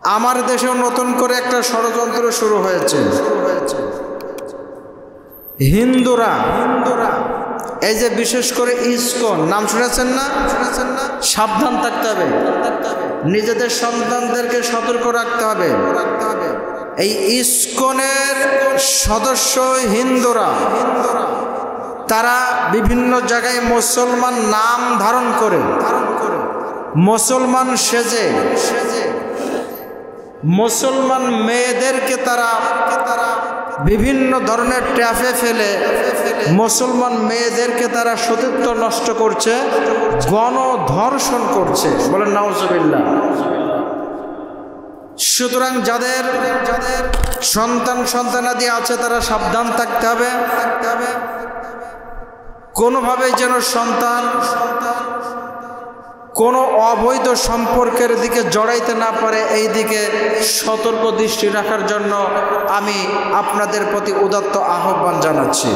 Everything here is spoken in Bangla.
আমার দেশেও নতুন করে একটা ষড়যন্ত্র শুরু হয়েছে। হিন্দুরা এই যে বিশেষ করে ইসকন নাম শুনেছেন না? সাবধান থাকতে হবে, নিজেদের সন্তানদেরকে সতর্ক রাখতে হবে। এই ইসকনের সদস্য হিন্দুরা, তারা বিভিন্ন জায়গায় মুসলমান নাম ধারণ করে মুসলমান সেজে মুসলমান মেয়েদেরকে তারা বিভিন্ন ধরনের ট্র্যাপে ফেলে মুসলমান মেয়েদেরকে তারা সতীত্ব নষ্ট করছে, গণধর্ষণ করছে। বলেন নাউজুবিল্লাহ। সুতরাং যাদের সন্তানাদি আছে তারা সাবধান থাকতে হবে, কোনোভাবে যেন সন্তান কোনো অবৈধ সম্পর্কের দিকে জড়াইতে না পারে, এই দিকে সতর্ক দৃষ্টি রাখার জন্য আমি আপনাদের প্রতি উদাত্ত আহ্বান জানাচ্ছি।